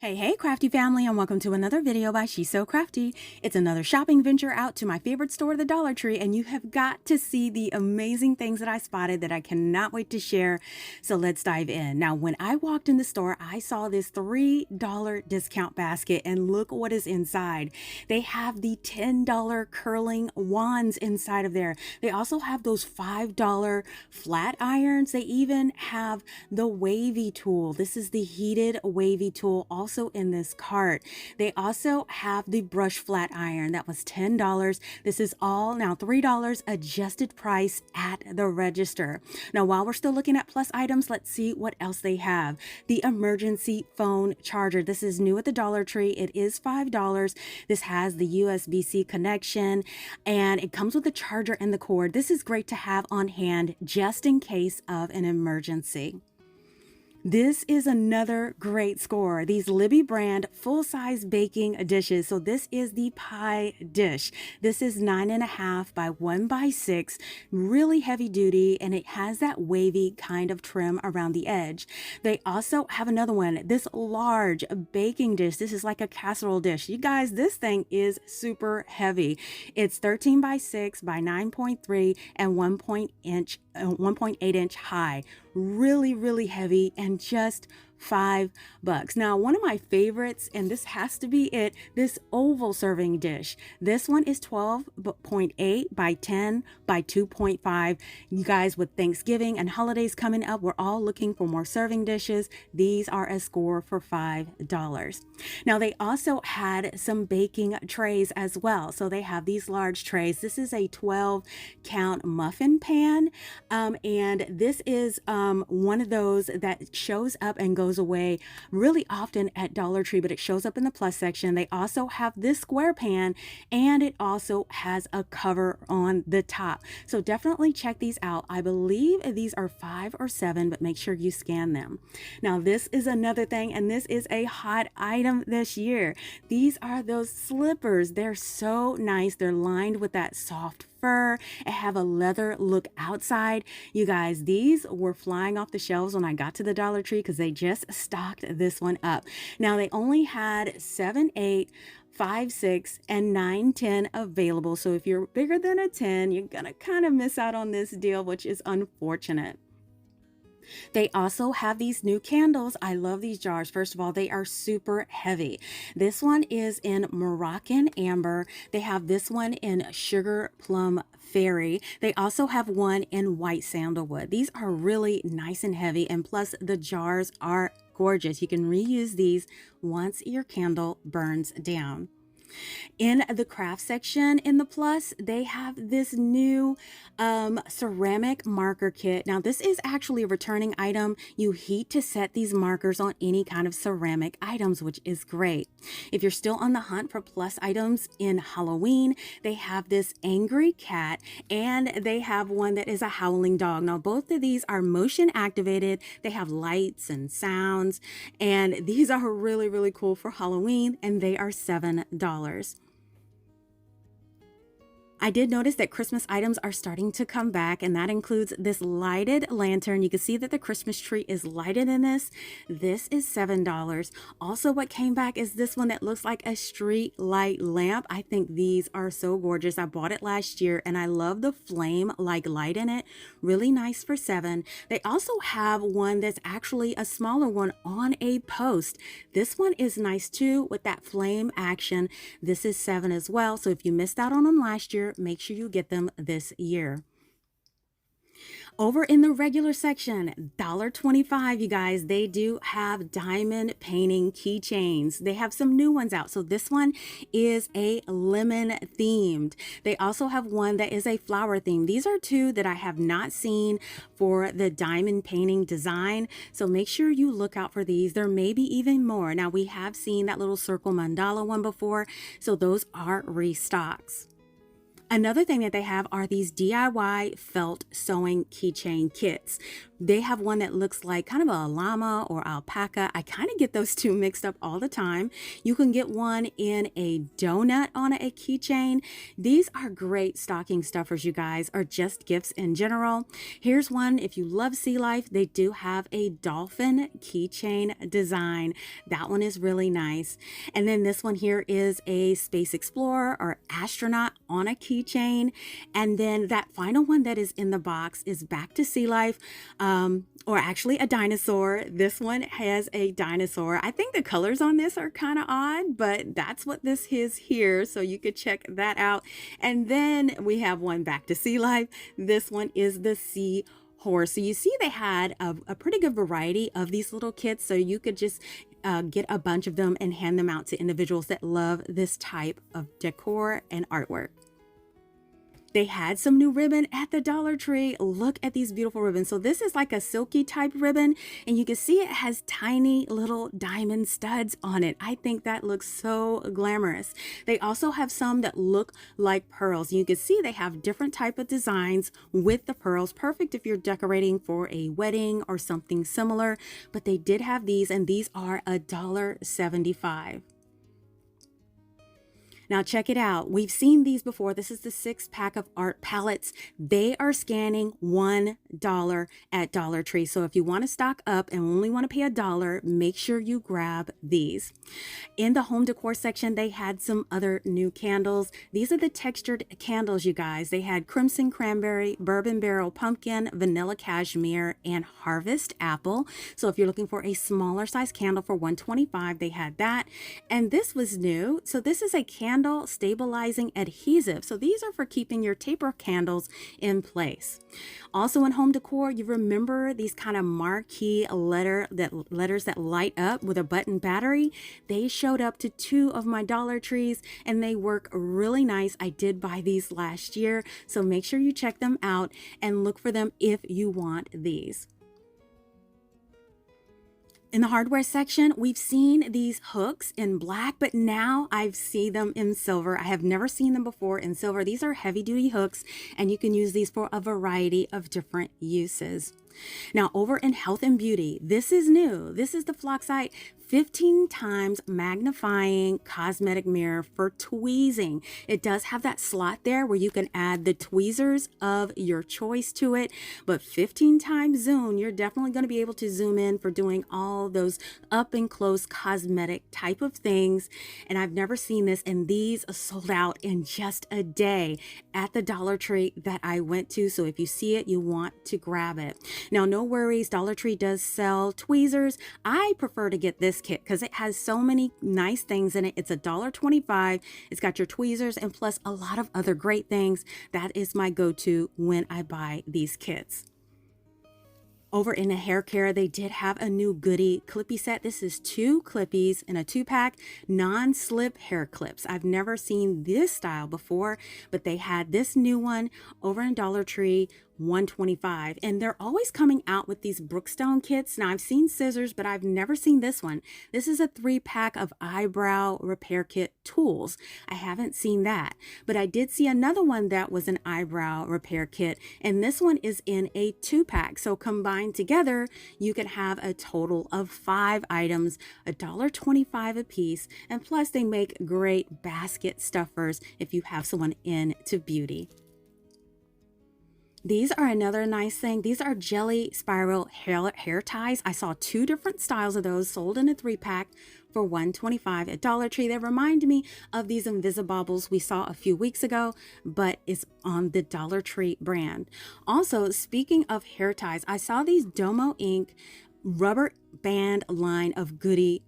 Hey, crafty family, and welcome to another video by She's So Crafty. It's another shopping venture out to my favorite store, the Dollar Tree, and you have got to see the amazing things that I spotted that I cannot wait to share. So let's dive in. Now, when I walked in the store, I saw this $3 discount basket, and look what is inside. They have the $10 curling wands inside of there. They also have those $5 flat irons. They even have the wavy tool. This is the heated wavy tool, also in this cart. They also have the brush flat iron that was $10. This is all now $3 adjusted price at the register. Now, while we're still looking at plus items, let's see what else they have. The emergency phone charger. This is new at the Dollar Tree. It is $5. This has the USB-C connection and it comes with the charger and the cord. This is great to have on hand just in case of an emergency. This is another great score. These Libbey brand full-size baking dishes. So this is the pie dish. This is 9.5 by 1 by 6, really heavy duty, and it has that wavy kind of trim around the edge. They also have another one, this large baking dish. This is like a casserole dish. You guys, this thing is super heavy. It's 13 by 6 by 9.3 and 1.8 inch high. Really heavy and just $5. Now, one of my favorites, and this has to be it, this oval serving dish. This one is 12.8 by 10 by 2.5. You guys, with Thanksgiving and holidays coming up, we're all looking for more serving dishes. These are a score for $5. Now, they also had some baking trays as well. So they have these large trays. This is a 12 count muffin pan. And this is one of those that shows up and goes away really often at Dollar Tree, but it shows up in the plus section. They also have this square pan, and it also has a cover on the top. So definitely check these out. I believe these are 5 or 7, but make sure you scan them. Now, this is another thing, and this is a hot item this year. These are those slippers. They're so nice. They're lined with that soft fur and have a leather look outside. You guys, these were flying off the shelves when I got to the Dollar Tree because they just stocked this one up. Now, they only had 7, 8, 5, 6, and 9, 10 available. So if you're bigger than a 10, you're gonna kind of miss out on this deal, which is unfortunate. They also have these new candles. I love these jars. First of all, they are super heavy. This one is in Moroccan amber. They have this one in sugar plum fairy. They also have one in white sandalwood. These are really nice and heavy, and plus the jars are gorgeous. You can reuse these once your candle burns down. In the craft section in the plus, they have this new ceramic marker kit. Now, this is actually a returning item. You heat to set these markers on any kind of ceramic items, which is great. If you're still on the hunt for plus items in Halloween, they have this angry cat and they have one that is a howling dog. Now, both of these are motion activated. They have lights and sounds, and these are really cool for Halloween, and they are $7. I did notice that Christmas items are starting to come back, and that includes this lighted lantern. You can see that the Christmas tree is lighted in this. This is $7. Also, what came back is this one that looks like a street light lamp. I think these are so gorgeous. I bought it last year, and I love the flame-like light in it. Really nice for $7. They also have one that's actually a smaller one on a post. This one is nice too with that flame action. This is $7 as well. So if you missed out on them last year, make sure you get them this year. Over in the regular section, $1.25, you guys, they do have diamond painting keychains. They have some new ones out. So this one is a lemon themed. They also have one that is a flower theme. These are two that I have not seen for the diamond painting design. So make sure you look out for these. There may be even more. Now, we have seen that little circle mandala one before. So those are restocks. Another thing that they have are these DIY felt sewing keychain kits. They have one that looks like kind of a llama or alpaca. I kind of get those two mixed up all the time. You can get one in a donut on a keychain. These are great stocking stuffers, you guys, or just gifts in general. Here's one. If you love sea life, they do have a dolphin keychain design. That one is really nice. And then this one here is a space explorer or astronaut on a keychain. And then that final one that is in the box is back to sea life. Or actually a dinosaur. This one has a dinosaur. I think the colors on this are kind of odd, but that's what this is here. So you could check that out. And then we have one back to sea life. This one is the sea horse. So you see they had a pretty good variety of these little kits. So you could just get a bunch of them and hand them out to individuals that love this type of decor and artwork. They had some new ribbon at the Dollar Tree. Look at these beautiful ribbons. So this is like a silky type ribbon, and you can see it has tiny little diamond studs on it. I think that looks so glamorous. They also have some that look like pearls. You can see they have different type of designs with the pearls. Perfect if you're decorating for a wedding or something similar. But they did have these, and these are $1.75. Now check it out. We've seen these before. This is the 6-pack of art palettes. They are scanning $1 at Dollar Tree. So if you want to stock up and only want to pay $1, make sure you grab these. In the home decor section, they had some other new candles. These are the textured candles, you guys. They had crimson cranberry, bourbon barrel pumpkin, vanilla cashmere, and harvest apple. So if you're looking for a smaller size candle for $1.25, they had that. And this was new. So this is a candle stabilizing adhesive. So these are for keeping your taper candles in place. Also in home decor, you remember these kind of marquee letters that light up with a button battery. They showed up to 2 of my Dollar Trees and they work really nice. I did buy these last year, so make sure you check them out and look for them if you want these. In the hardware section, we've seen these hooks in black, but now I've seen them in silver. I have never seen them before in silver. These are heavy duty hooks, and you can use these for a variety of different uses. Now over in health and beauty, this is new. This is the Flocksite 15 times magnifying cosmetic mirror for tweezing. It does have that slot there where you can add the tweezers of your choice to it, but 15 times zoom, you're definitely going to be able to zoom in for doing all those up and close cosmetic type of things. And I've never seen this, and these sold out in just a day at the Dollar Tree that I went to. So if you see it, you want to grab it. Now, no worries, Dollar Tree does sell tweezers. I prefer to get this kit because it has so many nice things in it. It's $1.25. It's got your tweezers and plus a lot of other great things. That is my go-to when I buy these kits. Over in the hair care, they did have a new goodie clippy set. This is 2 clippies in a 2-pack, non-slip hair clips. I've never seen this style before, but they had this new one over in Dollar Tree, $1.25, and they're always coming out with these Brookstone kits. Now I've seen scissors, but I've never seen this one. This is a 3-pack of eyebrow repair kit tools. I haven't seen that, but I did see another one that was an eyebrow repair kit, and this one is in a 2-pack. So combined together, you can have a total of 5 items, $1.25 a piece, and plus they make great basket stuffers if you have someone into beauty. These are another nice thing. These are jelly spiral hair ties. I saw 2 different styles of those sold in a 3-pack for $1.25 at Dollar Tree. They remind me of these Invisibobbles we saw a few weeks ago, but it's on the Dollar Tree brand. Also, speaking of hair ties, I saw these Domo Inc. rubber band line of goodie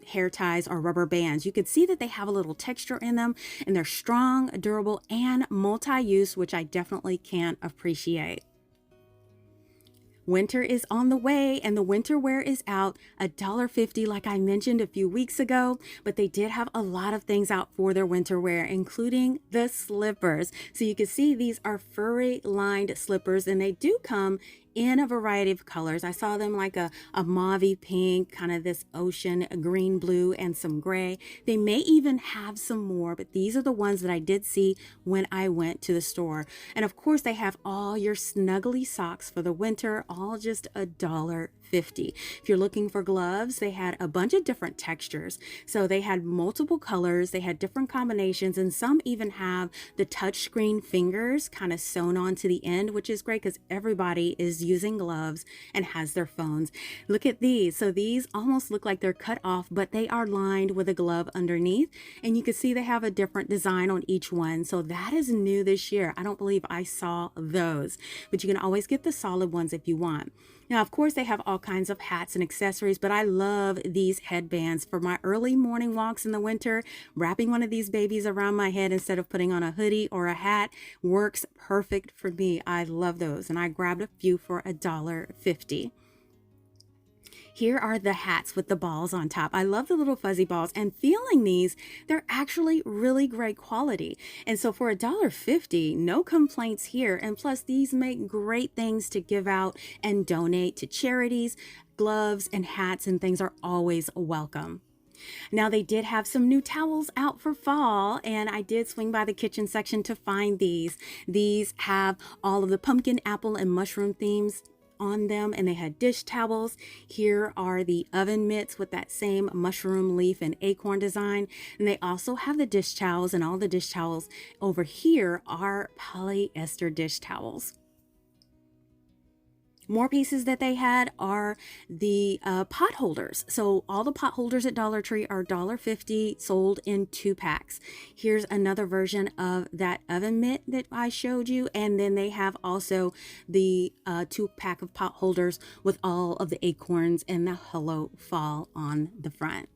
hair ties or rubber bands. You can see that they have a little texture in them, and they're strong, durable, and multi-use, which I definitely can appreciate. Winter is on the way, and the winter wear is out, $1.50 like I mentioned a few weeks ago, but they did have a lot of things out for their winter wear, including the slippers. So you can see these are furry lined slippers, and they do come in a variety of colors. I saw them like a mauve pink, kind of this ocean green blue, and some gray. They may even have some more, but these are the ones that I did see when I went to the store. And of course, they have all your snuggly socks for the winter, all just $1.50. If you're looking for gloves, they had a bunch of different textures. So they had multiple colors, they had different combinations, and some even have the touchscreen fingers kind of sewn onto the end, which is great because everybody is using gloves and has their phones. Look at these. So these almost look like they're cut off, but they are lined with a glove underneath, and you can see they have a different design on each one. So that is new this year. I don't believe I saw those, but you can always get the solid ones if you want. Now, of course, they have all kinds of hats and accessories, but I love these headbands for my early morning walks in the winter. Wrapping one of these babies around my head instead of putting on a hoodie or a hat works perfect for me. I love those, and I grabbed a few for $1.50. Here are the hats with the balls on top. I love the little fuzzy balls, and feeling these, they're actually really great quality. And so for $1.50, no complaints here. And plus, these make great things to give out and donate to charities. Gloves and hats and things are always welcome. Now, they did have some new towels out for fall, and I did swing by the kitchen section to find these. These have all of the pumpkin, apple, and mushroom themes on them, and they had dish towels. Here are the oven mitts with that same mushroom leaf and acorn design, and they also have the dish towels, and all the dish towels over here are polyester dish towels. More pieces that they had are the pot holders. So all the pot holders at Dollar Tree are $1.50, sold in 2 packs. Here's another version of that oven mitt that I showed you. And then they have also the 2-pack of pot holders with all of the acorns and the Hello Fall on the front.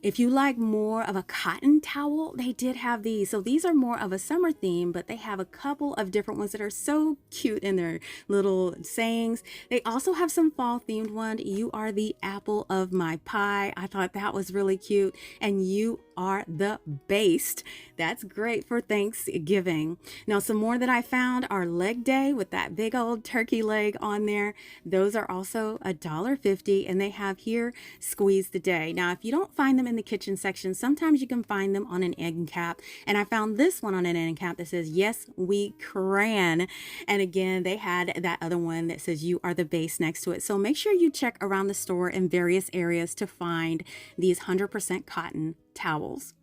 If you like more of a cotton towel, they did have these. So these are more of a summer theme, but they have a couple of different ones that are so cute in their little sayings. They also have some fall themed one. You are the apple of my pie. I thought that was really cute. And you are the based. That's great for Thanksgiving. Now, some more that I found are leg day with that big old turkey leg on there. Those are also $1.50, and they have here squeeze the day. Now, if you don't find them in the kitchen section, sometimes you can find them on an end cap, and I found this one on an end cap that says yes we can. And again, they had that other one that says you are the base next to it. So make sure you check around the store in various areas to find these 100% cotton towels.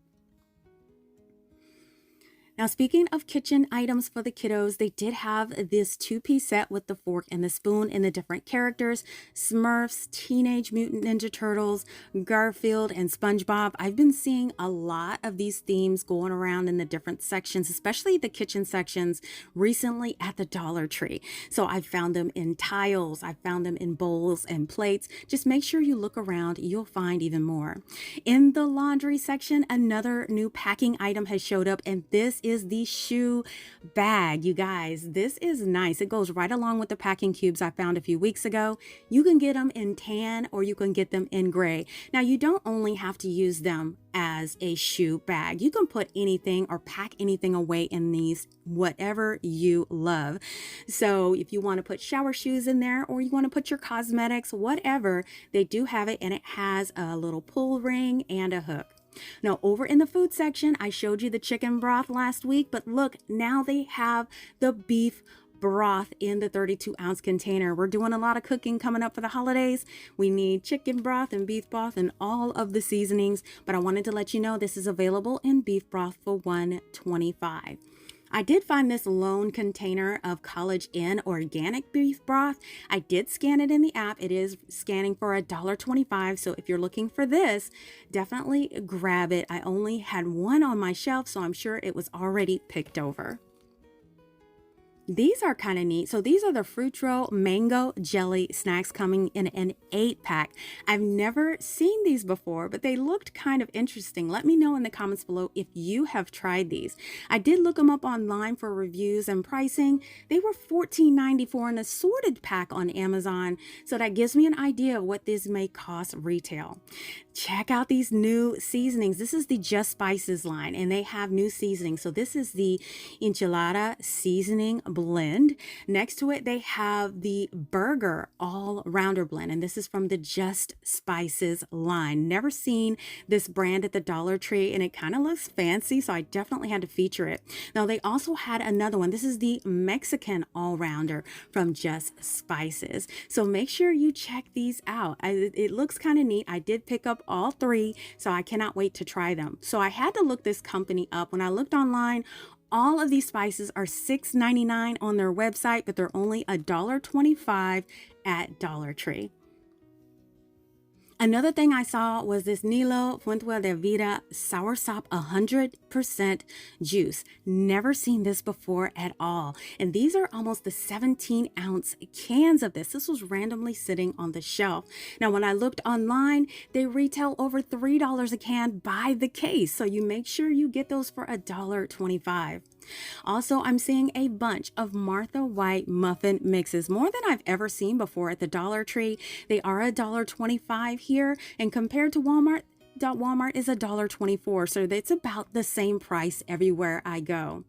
Now, speaking of kitchen items for the kiddos, they did have this 2-piece set with the fork and the spoon in the different characters: Smurfs, Teenage Mutant Ninja Turtles, Garfield, and SpongeBob. I've been seeing a lot of these themes going around in the different sections, especially the kitchen sections, recently at the Dollar Tree. So I found them in tiles, I found them in bowls and plates. Just make sure you look around, you'll find even more. In the laundry section, another new packing item has showed up, and this is the shoe bag. You guys, this is nice. It goes right along with the packing cubes I found a few weeks ago. You can get them in tan or you can get them in gray. Now, you don't only have to use them as a shoe bag. You can put anything or pack anything away in these, whatever you love. So if you want to put shower shoes in there, or you want to put your cosmetics, whatever, they do have it, and it has a little pull ring and a hook. Now, over in the food section, I showed you the chicken broth last week, but look, now they have the beef broth in the 32-ounce container. We're doing a lot of cooking coming up for the holidays. We need chicken broth and beef broth and all of the seasonings, but I wanted to let you know this is available in beef broth for $1.25. I did find this lone container of College Inn organic beef broth. I did scan it in the app. It is scanning for $1.25. So if you're looking for this, definitely grab it. I only had one on my shelf, so I'm sure it was already picked over. These are kind of neat. So these are the Frutro mango jelly snacks, coming in an 8-pack. I've never seen these before, but they looked kind of interesting. Let me know in the comments below if you have tried these. I did look them up online for reviews and pricing. They were $14.94 in an assorted pack on Amazon. So that gives me an idea of what this may cost retail. Check out these new seasonings. This is the Just Spices line, and they have new seasonings. So this is the enchilada seasoning blend. Next to it, they have the Burger All-Rounder blend, and this is from the Just Spices line. Never seen this brand at the Dollar Tree, and it kind of looks fancy, so I definitely had to feature it. Now, they also had another one. This is the Mexican All-Rounder from Just Spices. So make sure you check these out. It looks kind of neat. I did pick up all three, so I cannot wait to try them. So I had to look this company up. When I looked online, all of these spices are $6.99 on their website, but they're only $1.25 at Dollar Tree. Another thing I saw was this Nilo Fuente de Vida Soursop 100% juice. Never seen this before at all. And these are almost the 17-ounce cans of this. This was randomly sitting on the shelf. Now, when I looked online, they retail over $3 a can by the case. So you make sure you get those for $1.25. Also, I'm seeing a bunch of Martha White muffin mixes, more than I've ever seen before at the Dollar Tree. They are $1.25 here, and compared to Walmart is $1.24, so it's about the same price everywhere I go.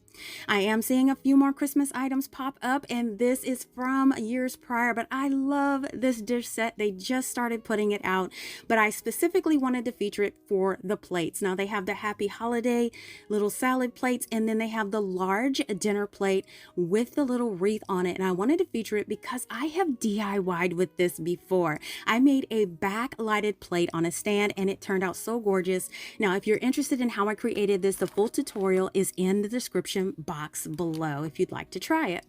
I am seeing a few more Christmas items pop up, and this is from years prior, but I love this dish set. They just started putting it out, but I specifically wanted to feature it for the plates. Now, they have the Happy Holiday little salad plates, and then they have the large dinner plate with the little wreath on it, and I wanted to feature it because I have DIY'd with this before. I made a backlighted plate on a stand, and it turned out so gorgeous. Now, if you're interested in how I created this, the full tutorial is in the description box below if you'd like to try it.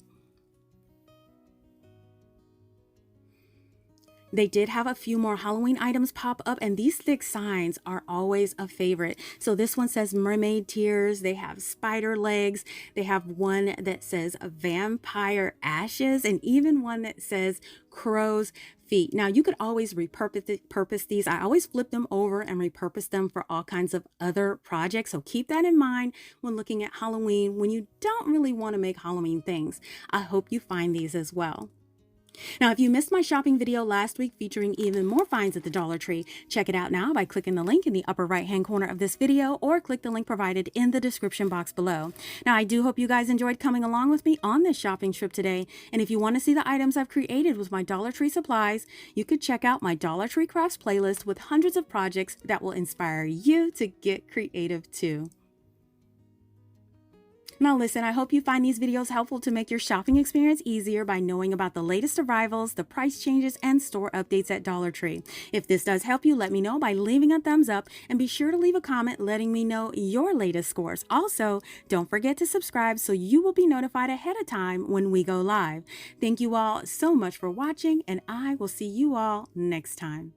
They did have a few more Halloween items pop up, and these thick signs are always a favorite. So this one says mermaid tears. They have spider legs. They have one that says vampire ashes, and even one that says crow's feet. Now, you could always repurpose these. I always flip them over and repurpose them for all kinds of other projects. So keep that in mind when looking at Halloween, when you don't really want to make Halloween things. I hope you find these as well. Now, if you missed my shopping video last week featuring even more finds at the Dollar Tree, check it out now by clicking the link in the upper right-hand corner of this video, or click the link provided in the description box below. Now, I do hope you guys enjoyed coming along with me on this shopping trip today. And if you want to see the items I've created with my Dollar Tree supplies, you could check out my Dollar Tree Crafts playlist with hundreds of projects that will inspire you to get creative too. Now listen, I hope you find these videos helpful to make your shopping experience easier by knowing about the latest arrivals, the price changes, and store updates at Dollar Tree. If this does help you, let me know by leaving a thumbs up, and be sure to leave a comment letting me know your latest scores. Also, don't forget to subscribe so you will be notified ahead of time when we go live. Thank you all so much for watching, and I will see you all next time.